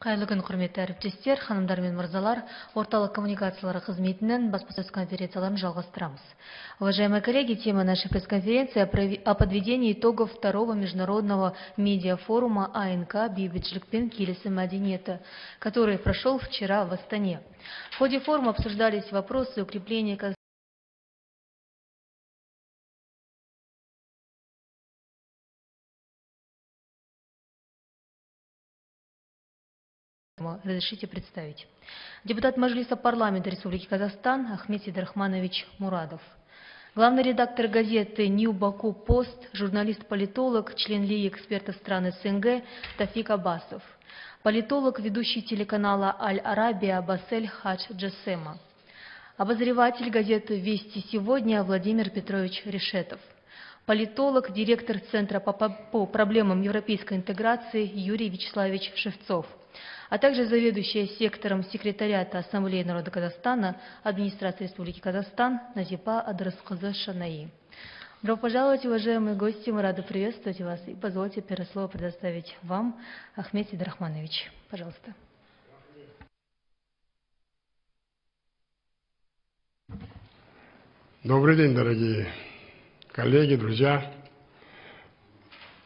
Қайырлы күн, құрметті әріптестер, ханымдар мен мырзалар, орталық коммуникациялары қызметінен баспасөз конференцияларын жалғастырамыз. Уважаемые коллеги, тема нашей пресс-конференции о подведении итогов второго международного медиафорума АНК «Бейбітшілікпен келісім мәдениеті», который прошел вчера в Астане. В ходе форума обсуждались вопросы укрепления Разрешите представить. Депутат Мажилиса парламента Республики Казахстан Ахмед Сидорахманович Мурадов. Главный редактор газеты «Нью Баку Пост», журналист-политолог, член Лиги экспертов стран СНГ Тафик Аббасов. Политолог, ведущий телеканала «Аль-Арабия» Басель Хадж Джасема. Обозреватель газеты «Вести сегодня» Владимир Петрович Решетов. Политолог, директор Центра по проблемам европейской интеграции Юрий Вячеславович Шевцов, а также заведующая сектором секретариата Ассамблеи народа Казахстана администрации Республики Казахстан Назипа Адрасқызы Шанаи. Добро пожаловать, уважаемые гости, мы рады приветствовать вас и позвольте первое слово предоставить вам, Ахмед Сидорахманович. Пожалуйста. Добрый день, дорогие коллеги, друзья.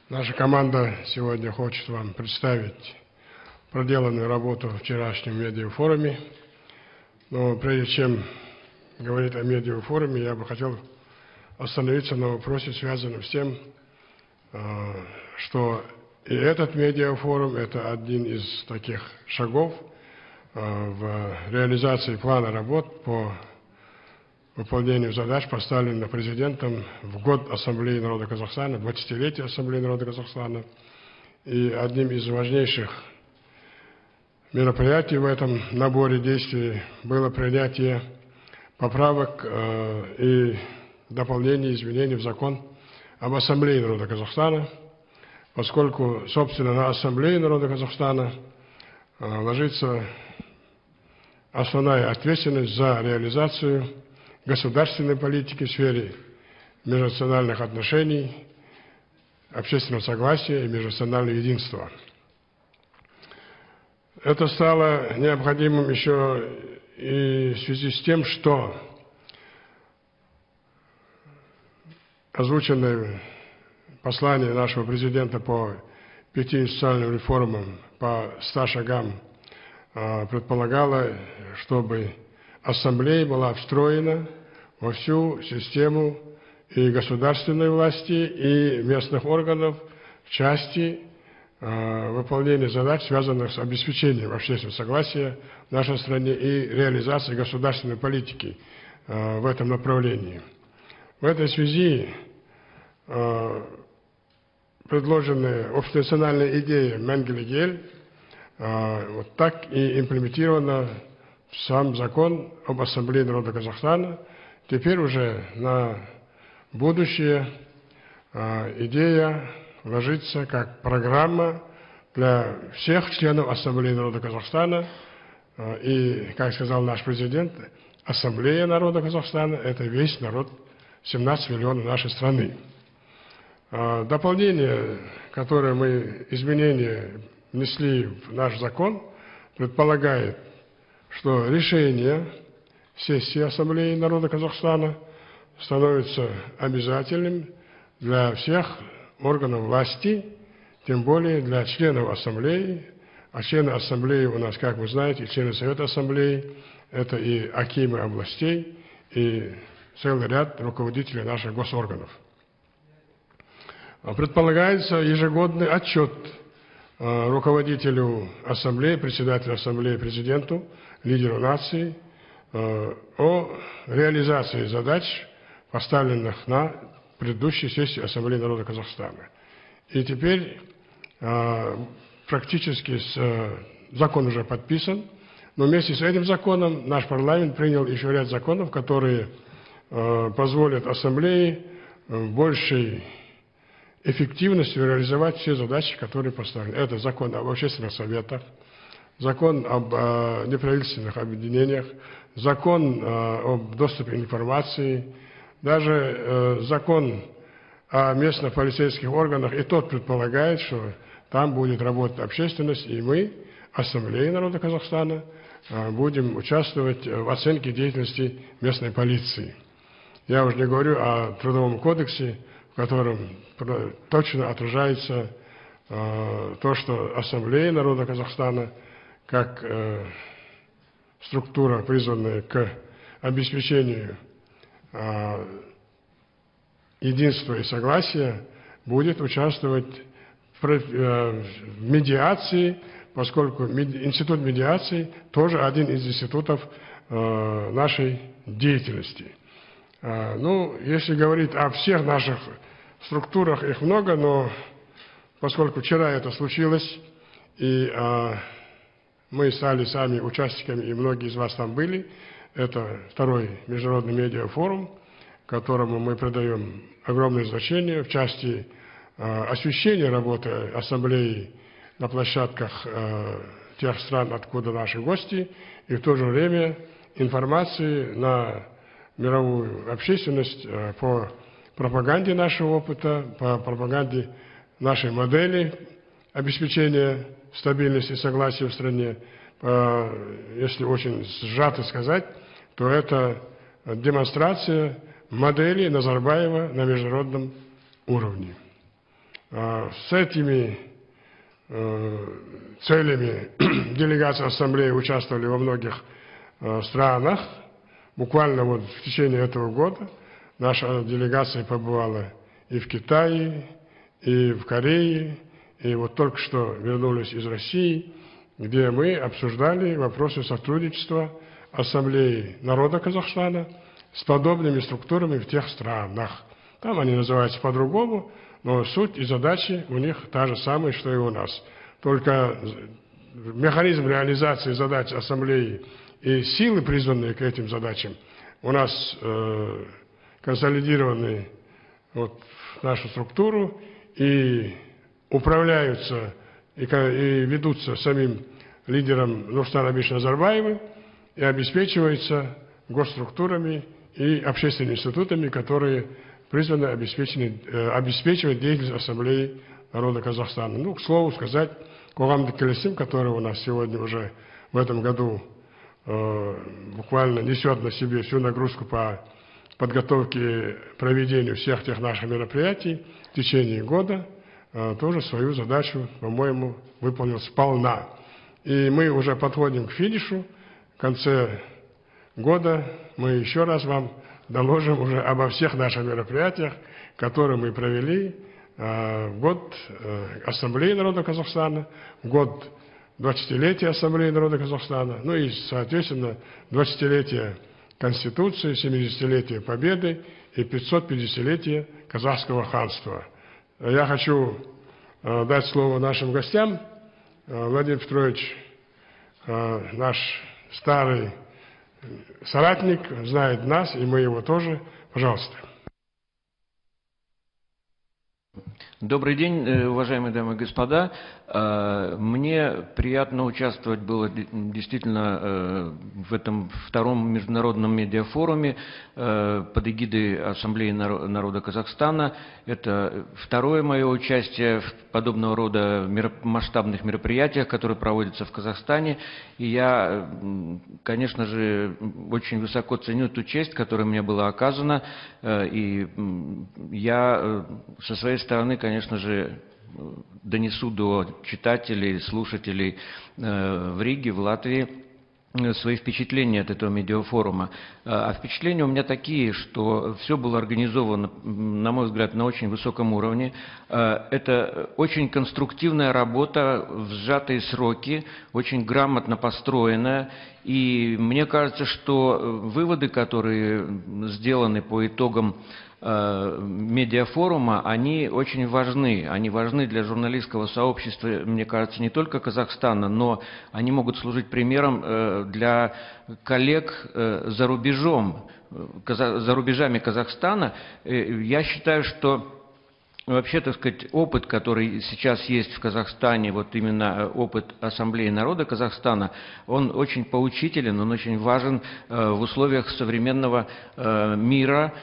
Наша команда сегодня хочет вам представить проделанную работу в вчерашнем медиафоруме. Но прежде чем говорить о медиафоруме, я бы хотел остановиться на вопросе, связанном с тем, что и этот медиафорум – это один из таких шагов в реализации плана работ по выполнению задач, поставленных президентом в год Ассамблеи народа Казахстана, 20-летие Ассамблеи народа Казахстана. И одним из важнейших мероприятий в этом наборе действий было принятие поправок и дополнений, изменений в закон об Ассамблее народа Казахстана, поскольку, собственно, на Ассамблее народа Казахстана ложится основная ответственность за реализацию государственной политики в сфере межнациональных отношений, общественного согласия и межнационального единства. Это стало необходимым еще и в связи с тем, что озвученное послание нашего президента по 5 институциональным реформам, по 100 шагам предполагало, чтобы Ассамблея была встроена во всю систему и государственной власти, и местных органов в части выполнения задач, связанных с обеспечением общественного согласия в нашей стране и реализацией государственной политики в этом направлении. В этой связи предложенная общенациональная идея Менгеле-Гель вот так и имплементирована в сам закон об Ассамблее народа Казахстана. Теперь уже на будущее идея ложится как программа для всех членов Ассамблеи народа Казахстана. И, как сказал наш президент, Ассамблея народа Казахстана – это весь народ, 17 миллионов нашей страны. Дополнение, которое мы, изменения внесли в наш закон, предполагает, что решение сессии Ассамблеи народа Казахстана становится обязательным для всех органов власти, тем более для членов Ассамблеи. А члены Ассамблеи у нас, как вы знаете, члены Совета Ассамблеи, это и акимы областей, и целый ряд руководителей наших госорганов. Предполагается ежегодный отчет руководителю Ассамблеи, председателю Ассамблеи, президенту, лидеру нации о реализации задач, поставленных на предыдущей сессии Ассамблеи народа Казахстана. И теперь практически закон уже подписан, но вместе с этим законом наш парламент принял еще ряд законов, которые позволят Ассамблее большей эффективностью реализовать все задачи, которые поставлены. Это закон об общественных советах, закон об неправительственных объединениях, закон об доступе к информации, даже закон о местных полицейских органах, и тот предполагает, что там будет работать общественность, и мы Ассамблеи народа Казахстана будем участвовать в оценке деятельности местной полиции. Я уже не говорю о Трудовом кодексе, в котором точно отражается то, что Ассамблея народа Казахстана, как структура, призванная к обеспечению единства и согласия, будет участвовать в медиации, поскольку институт медиации тоже один из институтов нашей деятельности. Ну, если говорить о всех наших структурах, их много, но поскольку вчера это случилось, и мы стали сами участниками, и многие из вас там были, это второй международный медиафорум, которому мы придаем огромное значение в части освещения работы Ассамблеи на площадках тех стран, откуда наши гости, и в то же время информации на мировую общественность по пропаганде нашего опыта, по пропаганде нашей модели обеспечения стабильности и согласия в стране. Если очень сжато сказать, то это демонстрация модели Назарбаева на международном уровне. С этими целями делегации Ассамблеи участвовали во многих странах. Буквально вот в течение этого года наша делегация побывала и в Китае, и в Корее, и вот только что вернулись из России, где мы обсуждали вопросы сотрудничества Ассамблеи народа Казахстана с подобными структурами в тех странах. Там они называются по-другому, но суть и задачи у них та же самая, что и у нас. Только механизм реализации задач Ассамблеи и силы, призванные к этим задачам, у нас консолидированы вот в нашу структуру и управляются и ведутся самим лидером Нурсултаном Абишевичем Назарбаевым и обеспечиваются госструктурами и общественными институтами, которые призваны обеспечивать деятельность Ассамблеи народа Казахстана. Ну, к слову сказать, Қоғамдық келісім, который у нас сегодня уже в этом году буквально несет на себе всю нагрузку по подготовке, проведению всех тех наших мероприятий в течение года, тоже свою задачу, по-моему, выполнил сполна. И мы уже подходим к финишу. В конце года мы еще раз вам доложим уже обо всех наших мероприятиях, которые мы провели в год Ассамблеи народа Казахстана, в год 20-летия Ассамблеи народа Казахстана, ну и, соответственно, 20-летия Конституции, 70-летия Победы и 550-летия Казахского ханства. Я хочу дать слово нашим гостям. Владимир Петрович, наш старый соратник, знает нас, и мы его тоже. Пожалуйста. Добрый день, уважаемые дамы и господа. Мне приятно участвовать было действительно в этом втором международном медиафоруме под эгидой Ассамблеи народа Казахстана. Это второе мое участие в подобного рода масштабных мероприятиях, которые проводятся в Казахстане. И я, конечно же, очень высоко ценю ту честь, которая мне была оказана. И я со своей стороны, конечно же, донесу до читателей, слушателей в Риге, в Латвии свои впечатления от этого медиафорума. А впечатления у меня такие, что все было организовано, на мой взгляд, на очень высоком уровне. Это очень конструктивная работа в сжатые сроки, очень грамотно построенная. И мне кажется, что выводы, которые сделаны по итогам медиафорума, они очень важны. Они важны для журналистского сообщества, мне кажется, не только Казахстана, но они могут служить примером для коллег за рубежом, за рубежами Казахстана. Я считаю, что вообще, так сказать, опыт, который сейчас есть в Казахстане, вот именно опыт Ассамблеи народа Казахстана, он очень поучителен, он очень важен в условиях современного мира,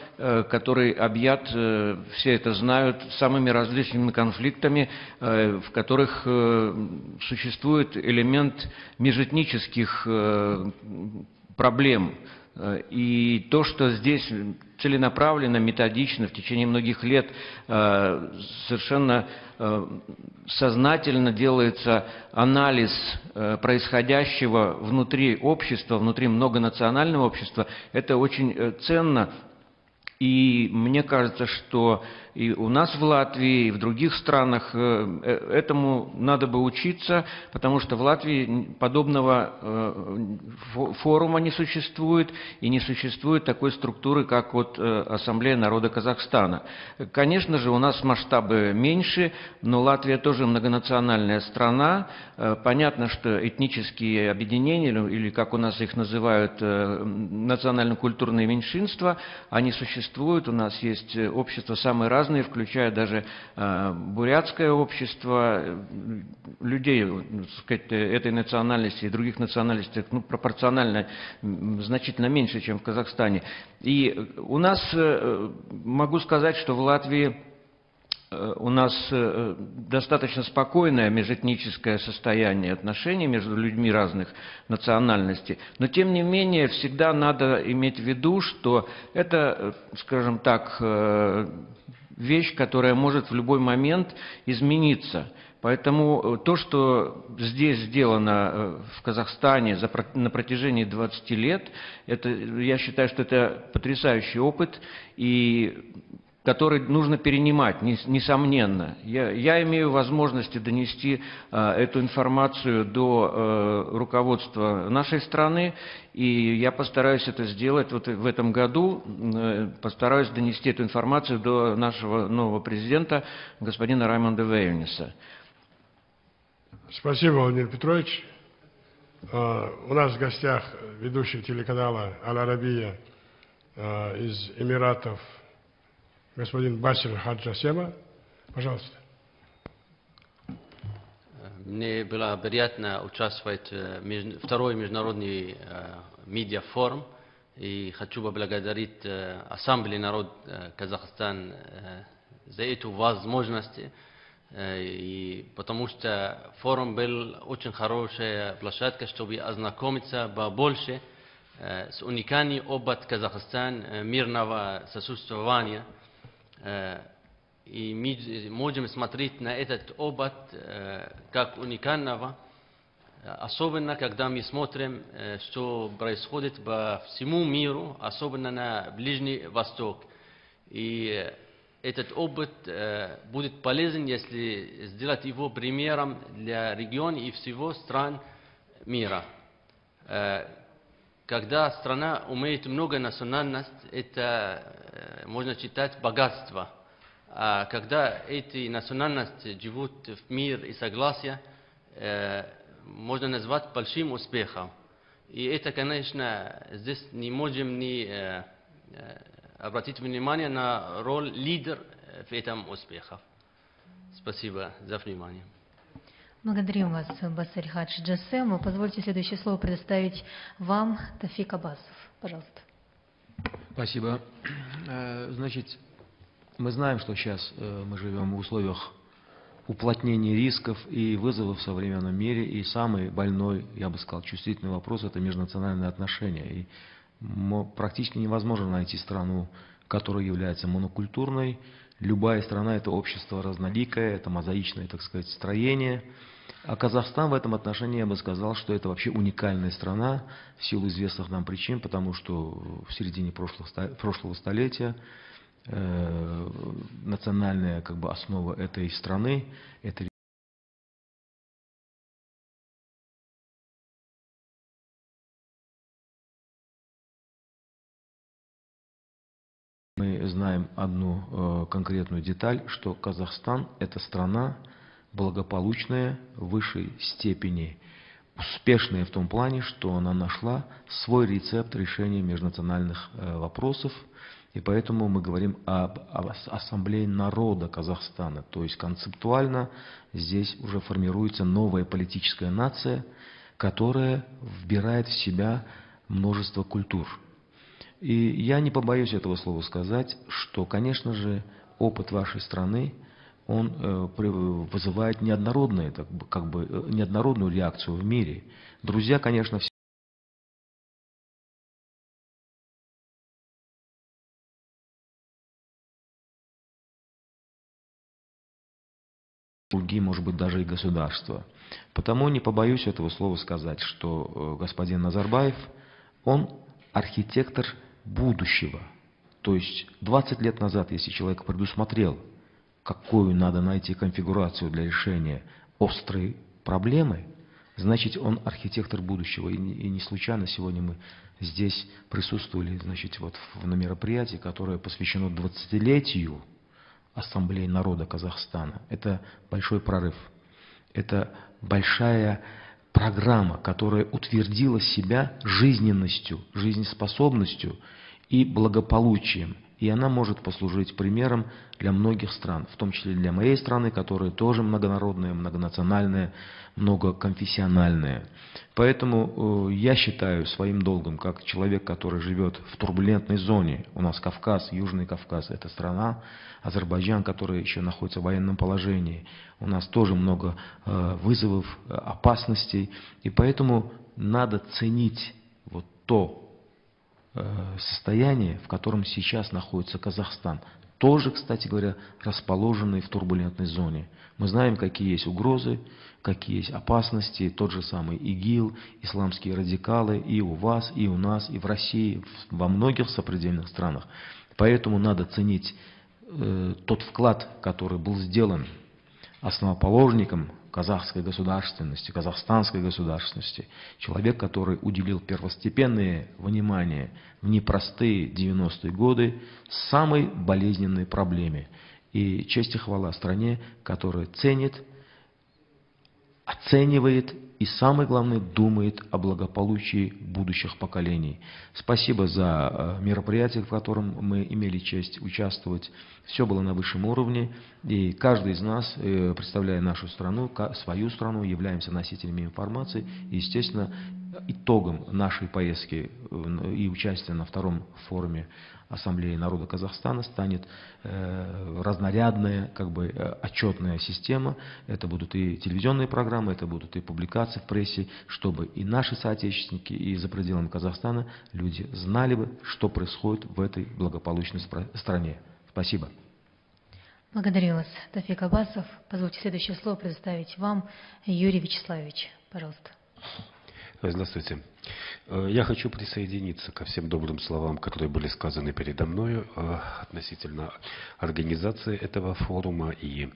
который объят, все это знают, самыми различными конфликтами, в которых существует элемент межэтнических проблем. И то, что здесь целенаправленно, методично, в течение многих лет совершенно сознательно делается анализ происходящего внутри общества, внутри многонационального общества, это очень ценно. И мне кажется, что и у нас в Латвии, и в других странах этому надо бы учиться, потому что в Латвии подобного форума не существует, и не существует такой структуры, как вот Ассамблея народа Казахстана. Конечно же, у нас масштабы меньше, но Латвия тоже многонациональная страна. Понятно, что этнические объединения, или как у нас их называют, национально-культурные меньшинства, они существуют. У нас есть общества самые разные, включая даже бурятское общество, людей, так сказать, этой национальности и других национальностей, пропорционально значительно меньше, чем в Казахстане. И у нас, могу сказать, что в Латвии у нас достаточно спокойное межэтническое состояние отношений между людьми разных национальностей, но тем не менее всегда надо иметь в виду, что это, скажем так, вещь, которая может в любой момент измениться. Поэтому то, что здесь сделано в Казахстане на протяжении 20 лет, я считаю, что это потрясающий опыт, и который нужно перенимать, несомненно. Я имею возможность донести эту информацию до руководства нашей страны, и я постараюсь это сделать вот в этом году, постараюсь донести эту информацию до нашего нового президента, господина Раймонда Вейниса. Спасибо, Владимир Петрович. У нас в гостях ведущий телеканала «Аль-Арабия» из Эмиратов, господин Басир Хаджасема. Пожалуйста. Мне было приятно участвовать в второй международный медиафорум. И хочу поблагодарить Ассамблею народа Казахстана за эту возможность. И потому что форум был очень хорошая площадка, чтобы ознакомиться побольше с уникальным опытом Казахстана мирного сосуществования. И мы можем смотреть на этот опыт как уникального, особенно когда мы смотрим, что происходит по всему миру, особенно на Ближний Восток. И этот опыт будет полезен, если сделать его примером для региона и всего стран мира. Когда страна имеет много национальностей, это можно считать богатство. А когда эти национальности живут в мир и согласии, можно назвать большим успехом. И это, конечно, здесь не можем не обратить внимание на роль лидера в этом успехе. Спасибо за внимание. Благодарим вас, Басир Хаджасем. Позвольте следующее слово предоставить вам, Тафик Аббасов. Пожалуйста. Спасибо. Значит, мы знаем, что сейчас мы живем в условиях уплотнения рисков и вызовов в современном мире. И самый больной, я бы сказал, чувствительный вопрос – это межнациональные отношения. И практически невозможно найти страну, которая является монокультурной. Любая страна – это общество разноликое, это мозаичное, так сказать, строение. А Казахстан в этом отношении, я бы сказал, что это вообще уникальная страна в силу известных нам причин, потому что в середине прошлого столетия национальная основа этой страны – это мы знаем одну конкретную деталь, что Казахстан – это страна благополучная в высшей степени, успешная в том плане, что она нашла свой рецепт решения межнациональных вопросов. И поэтому мы говорим об Ассамблее народа Казахстана. То есть концептуально здесь уже формируется новая политическая нация, которая вбирает в себя множество культур. И я не побоюсь этого слова сказать, что, конечно же, опыт вашей страны, он вызывает неоднородную реакцию в мире. Друзья, конечно, все другие, может быть, даже и государства. Потому не побоюсь этого слова сказать, что господин Назарбаев, он архитектор будущего. То есть 20 лет назад, если человек предусмотрел, какую надо найти конфигурацию для решения острой проблемы, значит, он архитектор будущего. И не случайно сегодня мы здесь присутствовали, значит, вот на мероприятии, которое посвящено 20-летию Ассамблеи народа Казахстана. Это большой прорыв. Это большая программа, которая утвердила себя жизненностью, жизнеспособностью и благополучием. И она может послужить примером для многих стран, в том числе для моей страны, которая тоже многонародная, многонациональная, многоконфессиональная. Поэтому я считаю своим долгом, как человек, который живет в турбулентной зоне, у нас Кавказ, Южный Кавказ, это страна, Азербайджан, который еще находится в военном положении, у нас тоже много вызовов, опасностей, и поэтому надо ценить вот то состояние, в котором сейчас находится Казахстан, тоже, кстати говоря, расположенный в турбулентной зоне. Мы знаем, какие есть угрозы, какие есть опасности, тот же самый ИГИЛ, исламские радикалы и у вас, и у нас, и в России, во многих сопредельных странах. Поэтому надо ценить тот вклад, который был сделан основоположником казахской государственности, казахстанской государственности. Человек, который уделил первостепенное внимание в непростые 90-е годы самой болезненной проблеме. И честь и хвала стране, которая ценит, оценивает и, самое главное, думает о благополучии будущих поколений. Спасибо за мероприятие, в котором мы имели честь участвовать. Все было на высшем уровне, и каждый из нас, представляя нашу страну, свою страну, являемся носителями информации. И, естественно, итогом нашей поездки и участия на втором форуме Ассамблеи народа Казахстана станет разнарядная, отчетная система. Это будут и телевизионные программы, это будут и публикации в прессе, чтобы и наши соотечественники, и за пределами Казахстана люди знали бы, что происходит в этой благополучной стране. Спасибо. Благодарю вас, Тафик Аббасов. Позвольте следующее слово предоставить вам, Юрий Вячеславович. Пожалуйста. Здравствуйте. Я хочу присоединиться ко всем добрым словам, которые были сказаны передо мной относительно организации этого форума, и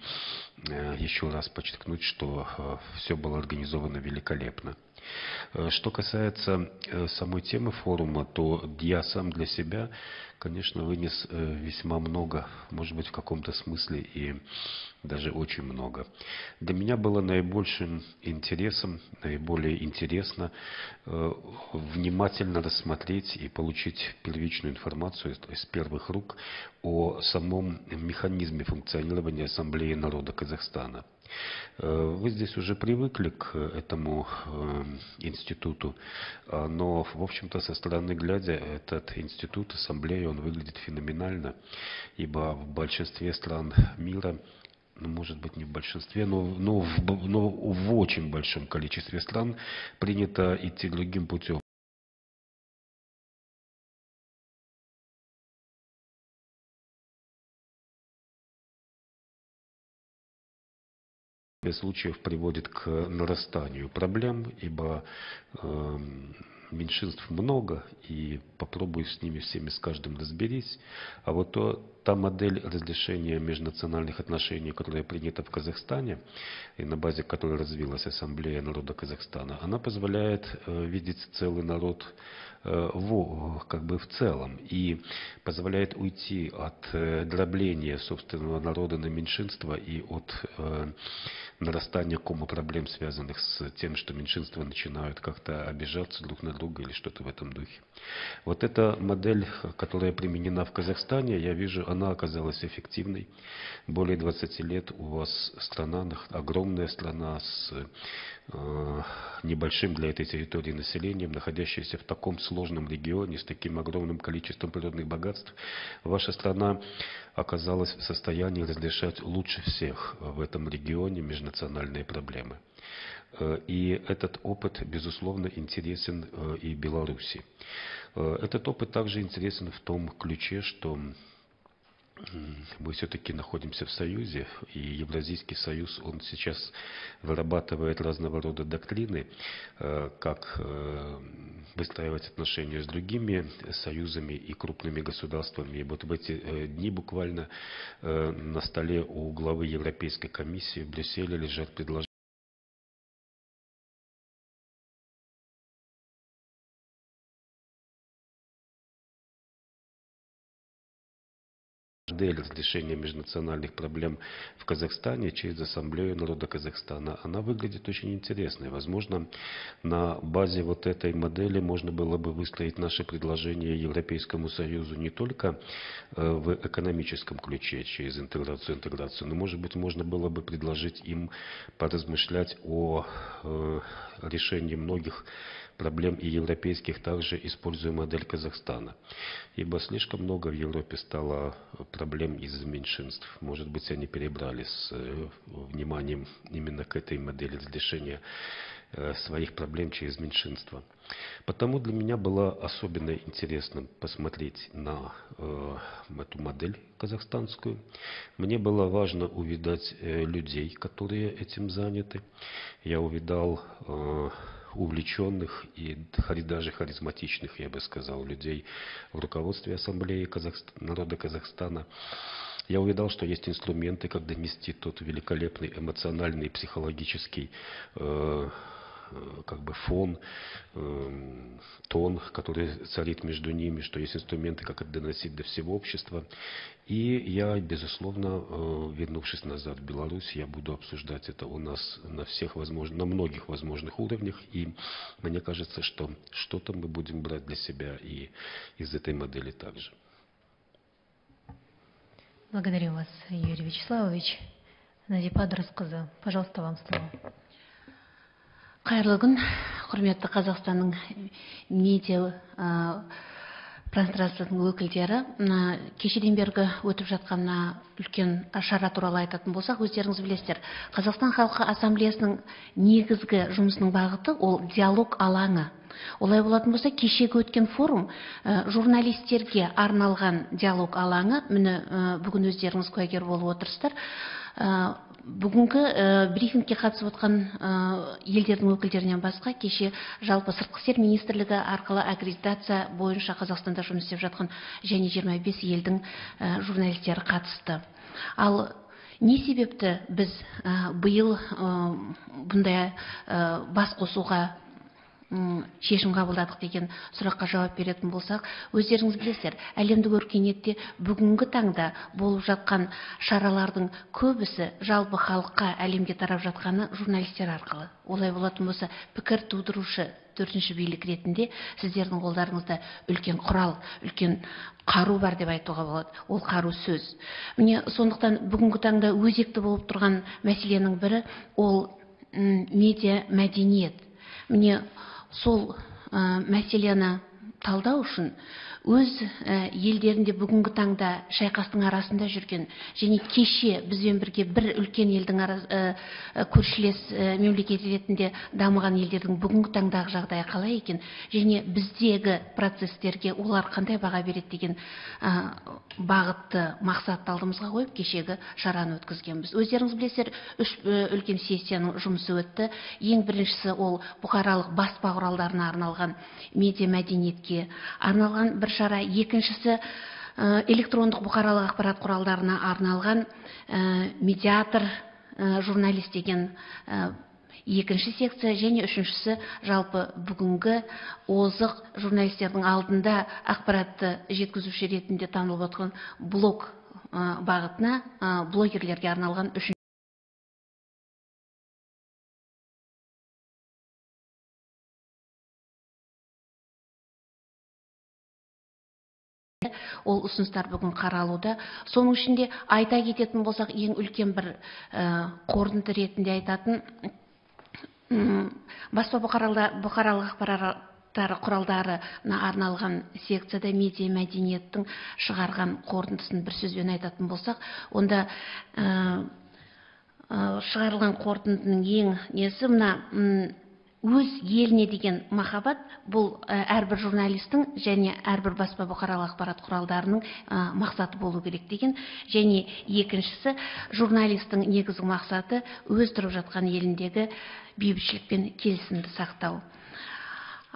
еще раз подчеркнуть, что все было организовано великолепно. Что касается самой темы форума, то я сам для себя, конечно, вынес весьма много, может быть, в каком-то смысле и даже очень много. Для меня было наибольшим интересом, наиболее интересно внимательно рассмотреть и получить первичную информацию из первых рук о самом механизме функционирования Ассамблеи народа Казахстана. Вы здесь уже привыкли к этому институту, но, в общем-то, со стороны глядя, этот институт, ассамблея, он выглядит феноменально, ибо в большинстве стран мира, ну, может быть, не в большинстве, но в очень большом количестве стран принято идти другим путем. Случаев приводит к нарастанию проблем, ибо меньшинств много, и попробуй с ними всеми, с каждым разберись. А вот та модель разрешения межнациональных отношений, которая принята в Казахстане, и на базе которой развилась Ассамблея народа Казахстана, она позволяет видеть целый народ в целом и позволяет уйти от дробления собственного народа на меньшинства и от нарастания кома проблем, связанных с тем, что меньшинства начинают как-то обижаться друг на друга или что-то в этом духе. Вот эта модель, которая применена в Казахстане, я вижу, она оказалась эффективной. Более 20 лет у вас страна, огромная страна с небольшим для этой территории населением, находящаяся в таком сложном регионе, с таким огромным количеством природных богатств. Ваша страна оказалась в состоянии разрешать лучше всех в этом регионе межнациональные проблемы. И этот опыт, безусловно, интересен и Беларуси. Этот опыт также интересен в том ключе, что мы все-таки находимся в Союзе, и Евразийский Союз, он сейчас вырабатывает разного рода доктрины, как выстраивать отношения с другими союзами и крупными государствами. И вот в эти дни буквально на столе у главы Европейской комиссии в Брюсселе лежат предложения модель разрешения межнациональных проблем в Казахстане через Ассамблею народа Казахстана. Она выглядит очень интересной. Возможно, на базе вот этой модели можно было бы выстроить наши предложения Европейскому Союзу не только в экономическом ключе, через интеграцию, но, может быть, можно было бы предложить им поразмышлять о решении многих проблем и европейских, также используя модель Казахстана. Ибо слишком много в Европе стало проблем из-за меньшинств. Может быть, они перебрали с вниманием именно к этой модели разрешения своих проблем через меньшинство. Потому для меня было особенно интересно посмотреть на эту модель казахстанскую. Мне было важно увидать людей, которые этим заняты. Я увидал увлеченных и даже харизматичных, я бы сказал, людей в руководстве Ассамблеи народа Казахстана. Я увидал, что есть инструменты, как донести тот великолепный эмоциональный, психологический фон, тон, который царит между ними, что есть инструменты, как это доносить до всего общества. И я, безусловно, вернувшись назад в Беларусь, я буду обсуждать это у нас на многих возможных уровнях. И мне кажется, что что-то мы будем брать для себя и из этой модели также. Благодарю вас, Юрий Вячеславович. Назипа Дұрысқызы, пожалуйста, вам слово. Қайырлы күн, құрметті Қазақстанның медиа пространствосының өкілдері. Кешеден бергі өтіп жатқан үлкен шара туралы айтатын болсақ, өздеріңіз білесіздер, Қазақстан халқы ассамблеясының негізгі жұмысының бағыты ол диалог алаңы. Олай болатын болса, кешегі өткен форум журналистерге арналған диалог алаңы, міне бүгін өздеріңіз куәгер болып отырсыздар. Бүгінгі брифингке қатысып отқан елдердің өкілдерінен басқа кеше жалпы сыртқы істер министрлігі арқылы аккредитация бойынша Қазақстанда жұмыс істеп жатқан және 25 елдің журналистері қатысты. Ал не себепті біз биыл бұндай бас қосуға шешім қабылдадық деген сұраққа жауап беретін болсақ, өздеріңіз білесіздер, әлемдік өркениетте бүгінгі таңда болып жатқан шаралардың көбісі жалпы халыққа әлемге тарап жатқаны журналистер арқылы. Олай болатын болса, пікір тудырушы төртінші билік ретінде сіздердің қолдарыңызда үлкен құрал, үлкен қару бар деп айтуға болады. Ол қару сөз. Міне сондықтан бүгінгі таңда өзекті болып тұрған мәселенің бірі ол медиа мәдениет. Міне сол мәселені талдау үшін өз елдерінде бүгінгі таңда шайқастың арасында жүрген және кеше бізбен бірге бір үлкен елдің көршілес мемлекет ретінде дамыған елдердің бүгінгі таңдағы жағдайы қалай екен және біздегі процестерге олар қандай баға береді деген бағытты мақсатты алдымызға қойып кешегі шараны өткізгенбіз. Өздеріңіз білесіздер, 3 үлкен сессияның жұмысы өтті. Ең біріншісі ол бұқаралық баспа құралдарына арналған медиа мәдениетке арналған бір шара, екіншісі электрондық бұқаралық ақпарат құралдарына арналған медиатор журналист деген екінші секция, және үшіншісі жалпы бүгінгі озық журналистердің алдында ақпаратты жеткізуші ретінде танылып отырған блог бағытына блогерлерге арналған үшінші. Ол ұсыныстар бүгін қаралуда. Соның ішінде айта кететін болсақ, ең үлкен бір қорытынды ретінде айтатын, баспа бұқаралық ақпараттар құралдарына арналған секцияда медиа мәдениеттің шығарған қорытындысын бір сөзбен айтатын болсақ, онда шығарылған қорытындының ең несі мына өз еліне деген махаббат, бұл әрбір журналистің және әрбір баспа бұқаралық ақпарат құралдарының мақсаты болу керек деген. Және екіншісі, журналистің негізгі мақсаты өз тұрып жатқан еліндегі бейбітшілік пен келісімді сақтау.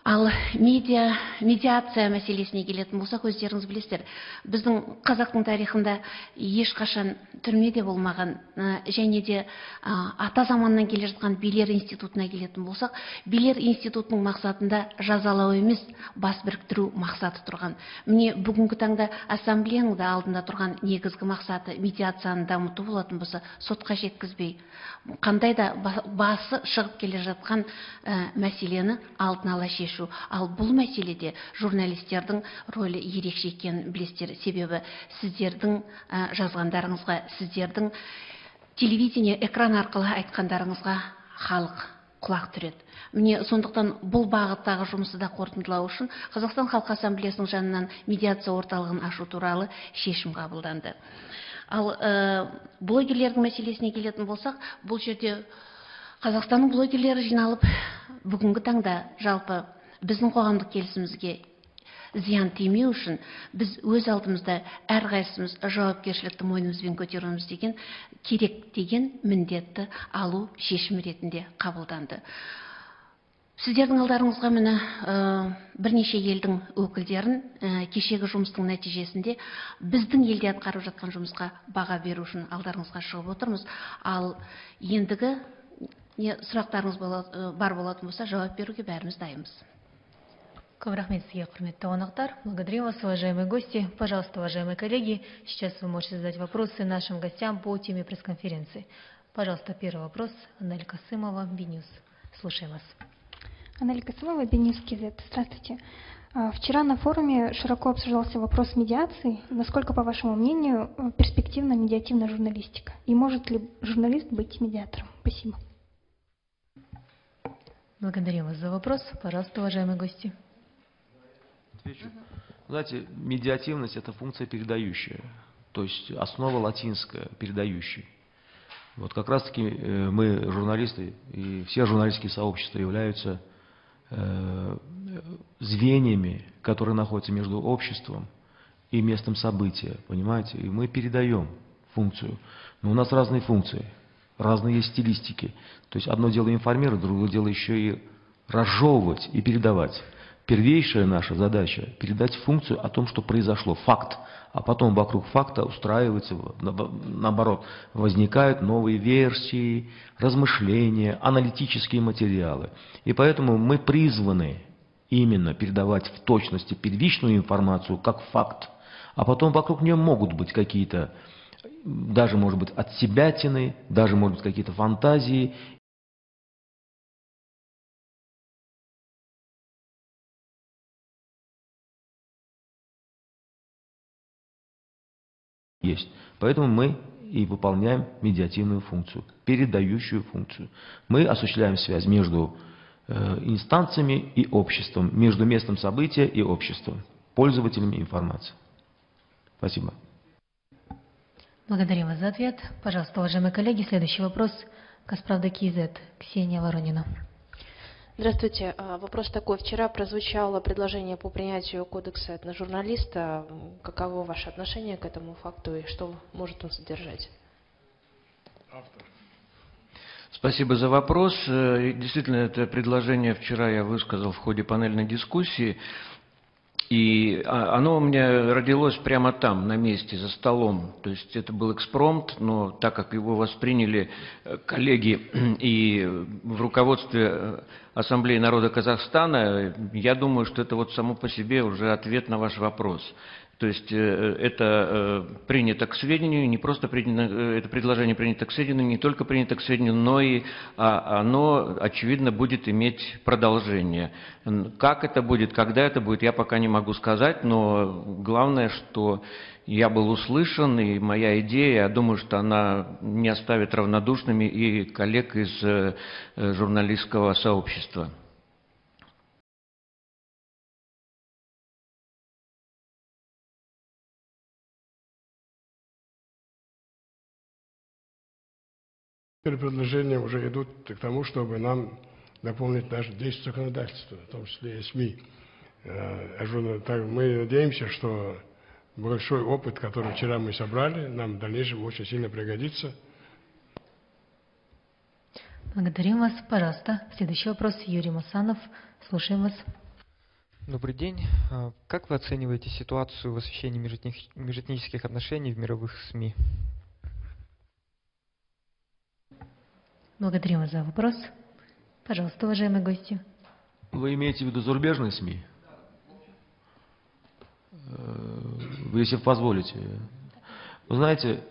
Ал медиация мәселесіне келетін болсақ, өздеріңіз білесіздер, біздің қазақтың тарихында ешқашан түрмеде болмаған, және де ата заманнан келе жатқан билер институтына келетін болсақ, билер институтының мақсатында жазалау емес, бас біріктіру мақсаты тұрған. Міне бүгінгі таңда ассамблеяның да алдында тұрған негізгі мақсаты медиацияны дамыту болатын болса, сотқа жеткізбей, қандай да басы шығып келе жатқан мәселені алдын ала шешу. Ал бұл мәселеде журналистердің рөлі ерекше екенін білесіздер. Себебі сіздердің жазғандарыңызға, сіздердің телевидение экран арқылы айтқандарыңызға халық құлақ түреді. Міне сондықтан бұл бағыттағы жұмысты да қорытындылау үшін Қазақстан Халқы Ассамблеясының жанынан медиация орталығын ашу туралы шешім қабылданды. Ал блогерлердің мәселесіне келетін болсақ, бұл жерде Қазақстанның блогерлері жиналып, бүгінгі таңда жалпы біздің қоғамдық келісімізге зиян тимеу үшін біз өз алдымызда әрқайсымыз жауапкершілікті мойнымызбен көтеруіміз деген керек деген міндетті алу шешім ретінде қабылданды. Сіздердің алдарыңызға міне бірнеше елдің өкілдерін кешегі жұмыстың нәтижесінде біздің елде атқарып жатқан жұмысқа баға беру үшін алдарыңызға шығып отырмыз. Ал ендігі сұрақтарыңыз бар болатын болса, жауап беруге бәріміз дайынбыз. Көп рахмет сізге, құрметті қонақтар. Благодарю вас, уважаемые гости. Пожалуйста, уважаемые коллеги, сейчас вы можете задать вопросы нашим гостям по теме пресс-конференции. Пожалуйста, первый вопрос. Анель Касымова, Бинюс. Слушаем вас. Анель Касымова, Бинюс КЗ. Здравствуйте. Вчера на форуме широко обсуждался вопрос медиации. Насколько, по вашему мнению, перспективна медиативная журналистика? И может ли журналист быть медиатором? Спасибо. Благодарю вас за вопрос. Пожалуйста, уважаемые гости. Отвечу. Знаете, медиативность – это функция передающая, то есть основа латинская, передающий. Вот как раз-таки мы, журналисты, и все журналистские сообщества являются звеньями, которые находятся между обществом и местом события, понимаете? И мы передаем функцию. Но у нас разные функции, разные есть стилистики. То есть одно дело информировать, другое дело еще и разжевывать и передавать. Первейшая наша задача – передать функцию о том, что произошло, факт. А потом вокруг факта устраивается, наоборот, возникают новые версии, размышления, аналитические материалы. И поэтому мы призваны именно передавать в точности первичную информацию как факт. А потом вокруг нее могут быть какие-то, даже, может быть, отсебятины, даже, может быть, какие-то фантазии. Есть. Поэтому мы и выполняем медиативную функцию, передающую функцию. Мы осуществляем связь между инстанциями и обществом, между местом события и обществом, пользователями информации. Спасибо. Благодарим вас за ответ. Пожалуйста, уважаемые коллеги, следующий вопрос. Казправда КИЗ, Ксения Воронина. Здравствуйте. Вопрос такой. Вчера прозвучало предложение по принятию кодекса на журналиста. Каково ваше отношение к этому факту и что может он содержать? Спасибо за вопрос. Действительно, это предложение вчера я высказал в ходе панельной дискуссии. И оно у меня родилось прямо там, на месте, за столом. То есть это был экспромт, но так как его восприняли коллеги и в руководстве Ассамблеи народа Казахстана, я думаю, что это вот само по себе уже ответ на ваш вопрос. То есть это принято к сведению, не просто принято, это предложение принято к сведению, не только принято к сведению, но и оно, очевидно, будет иметь продолжение. Как это будет, когда это будет, я пока не могу сказать, но главное, что я был услышан, и моя идея, я думаю, что она не оставит равнодушными и коллег из журналистского сообщества. Теперь предложения уже идут к тому, чтобы нам дополнить наше действие законодательства, в том числе и СМИ. Мы надеемся, что большой опыт, который вчера мы собрали, нам в дальнейшем очень сильно пригодится. Благодарим вас. Пожалуйста, следующий вопрос. Юрий Масанов. Слушаем вас. Добрый день. Как вы оцениваете ситуацию в освещении межэтнических отношений в мировых СМИ? Благодарим вас за вопрос. Пожалуйста, уважаемые гости. Вы имеете в виду зарубежные СМИ? Вы, если позволите. Вы знаете,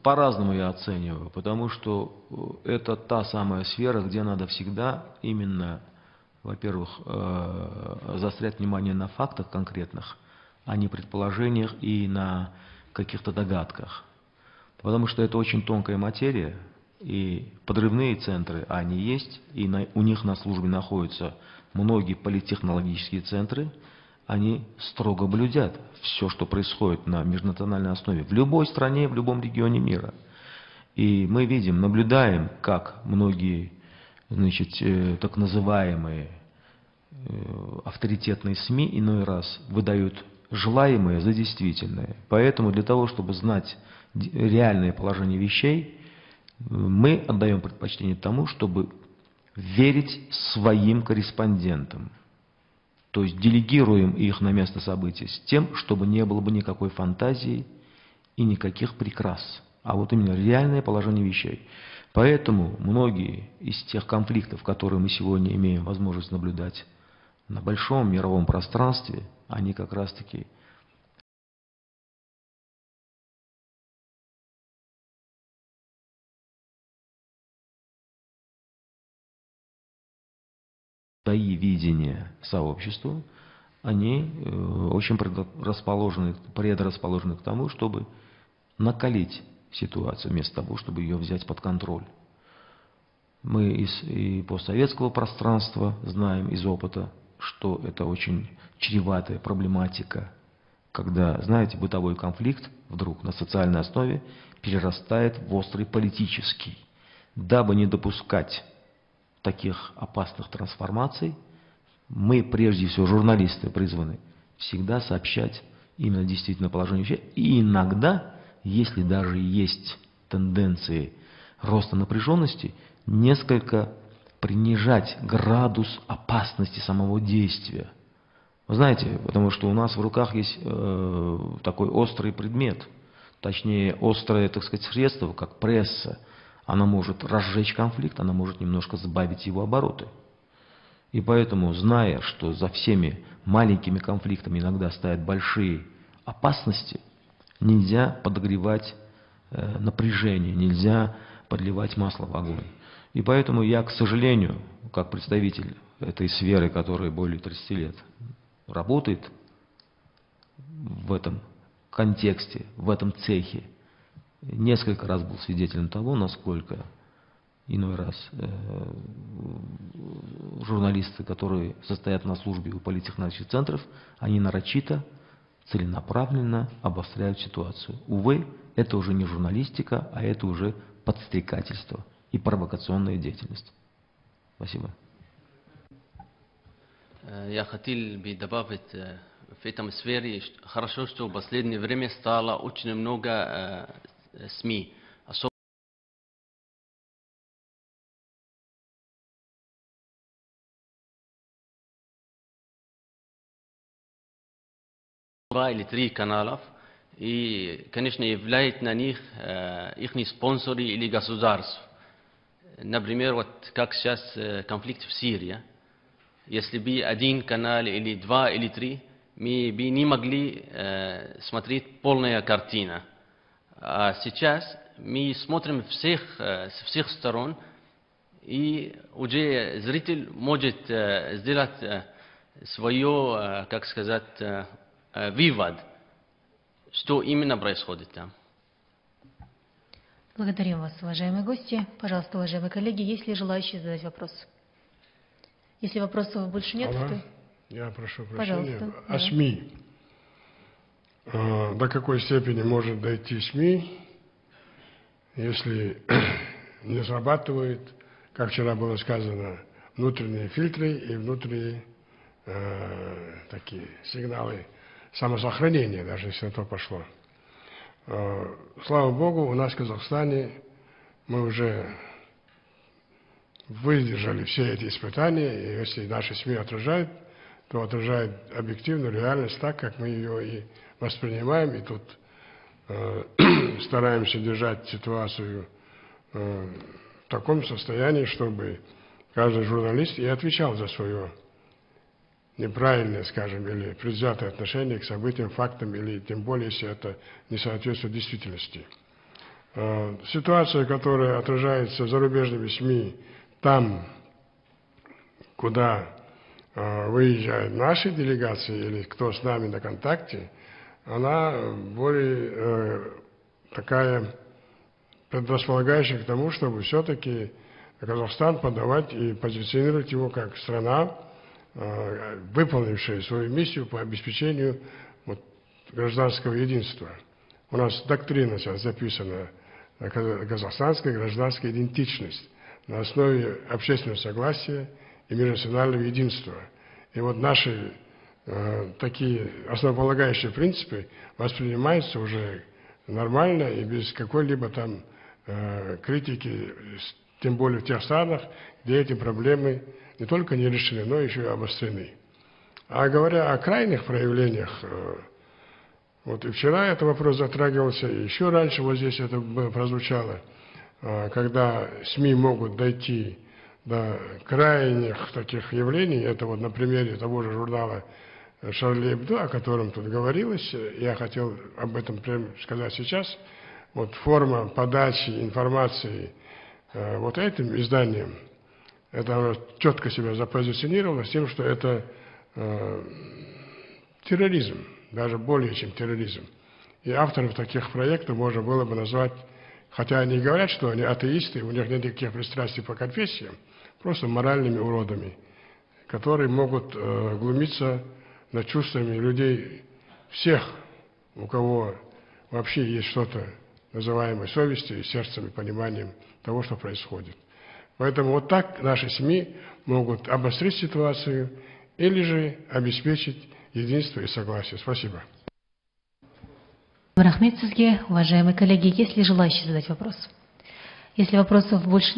по-разному я оцениваю, потому что это та самая сфера, где надо всегда именно, во-первых, заострять внимание на фактах конкретных, а не предположениях и на каких-то догадках. Потому что это очень тонкая материя, и подрывные центры, они есть, и у них на службе находятся многие политтехнологические центры, они строго блюдят все, что происходит на межнациональной основе в любой стране, в любом регионе мира. И мы видим, наблюдаем, как многие, так называемые авторитетные СМИ иной раз выдают желаемое за действительное. Поэтому для того, чтобы знать реальное положение вещей, мы отдаем предпочтение тому, чтобы верить своим корреспондентам. То есть делегируем их на место событий с тем, чтобы не было бы никакой фантазии и никаких прикрас, а вот именно реальное положение вещей. Поэтому многие из тех конфликтов, которые мы сегодня имеем возможность наблюдать на большом мировом пространстве, они как раз-таки свои видения сообществу, они очень предрасположены к тому, чтобы накалить ситуацию, вместо того, чтобы ее взять под контроль. Мы и постсоветского пространства знаем из опыта, что это очень чреватая проблематика, когда, знаете, бытовой конфликт вдруг на социальной основе перерастает в острый политический. Дабы не допускать таких опасных трансформаций, мы, прежде всего, журналисты, призваны всегда сообщать именно действительно положение вещей. И иногда, если даже есть тенденции роста напряженности, несколько принижать градус опасности самого действия. Вы знаете, потому что у нас в руках есть такой острый предмет, точнее, острое, так сказать, средство, как пресса. Она может разжечь конфликт, она может немножко сбавить его обороты. И поэтому, зная, что за всеми маленькими конфликтами иногда стоят большие опасности, нельзя подогревать напряжение, нельзя подливать масло в огонь. И поэтому я, к сожалению, как представитель этой сферы, которая более 30 лет работает в этом контексте, в этом цехе, несколько раз был свидетелем того, насколько иной раз журналисты, которые состоят на службе у политтехнологических центров, они нарочито, целенаправленно обостряют ситуацию. Увы, это уже не журналистика, а это уже подстрекательство и провокационная деятельность. Спасибо. Я хотел бы добавить, в этом сфере хорошо, что в последнее время стало очень много СМИ, 2 или 3 каналов, и, конечно, являет на них их спонсоры или государств. Например, вот как сейчас конфликт в Сирии. Если бы 1 канал или 2 или 3, мы бы не могли смотреть полная картина. А сейчас мы смотрим с всех сторон, и уже зритель может сделать свое, как сказать, вывод, что именно происходит там. Благодарим вас, уважаемые гости. Пожалуйста, уважаемые коллеги, есть ли желающие задать вопрос? Если вопросов больше нет, то... Я прошу прощения. Пожалуйста. О СМИ. До какой степени может дойти СМИ, если не срабатывают, как вчера было сказано, внутренние фильтры и внутренние такие сигналы самосохранения, даже если на то пошло. Слава Богу, у нас в Казахстане мы уже выдержали все эти испытания, и если наши СМИ отражают, то отражают объективную реальность так, как мы ее и воспринимаем, и тут стараемся держать ситуацию в таком состоянии, чтобы каждый журналист и отвечал за свое неправильное, скажем, или предвзятое отношение к событиям, фактам, или тем более, если это не соответствует действительности. Ситуация, которая отражается зарубежными СМИ, там, куда выезжают наши делегации или кто с нами на контакте, она более такая предрасполагающая к тому, чтобы все-таки Казахстан подавать и позиционировать его как страна, выполнившая свою миссию по обеспечению гражданского единства. У нас доктрина сейчас записана, казахстанская гражданская идентичность на основе общественного согласия и межнационального единства. И вот наши такие основополагающие принципы воспринимаются уже нормально и без какой-либо там критики, тем более в тех странах, где эти проблемы не только не решены, но еще и обострены. А говоря о крайних проявлениях, вот и вчера этот вопрос затрагивался, и еще раньше вот здесь это прозвучало, когда СМИ могут дойти до крайних таких явлений, это вот на примере того же журнала «Шарли Эбдо», о котором тут говорилось, я хотел об этом сказать сейчас, вот форма подачи информации вот этим изданием, это оно четко себя запозиционировало с тем, что это терроризм, даже более чем терроризм. И авторов таких проектов можно было бы назвать, хотя они говорят, что они атеисты, у них нет никаких пристрастий по конфессиям, просто моральными уродами, которые могут глумиться над чувствами людей, всех, у кого вообще есть что-то называемое совестью и сердцем и пониманием того, что происходит. Поэтому вот так наши СМИ могут обострить ситуацию или же обеспечить единство и согласие. Спасибо. Рахмет сізге, уважаемые коллеги, есть ли желающие задать вопрос? Если вопросов больше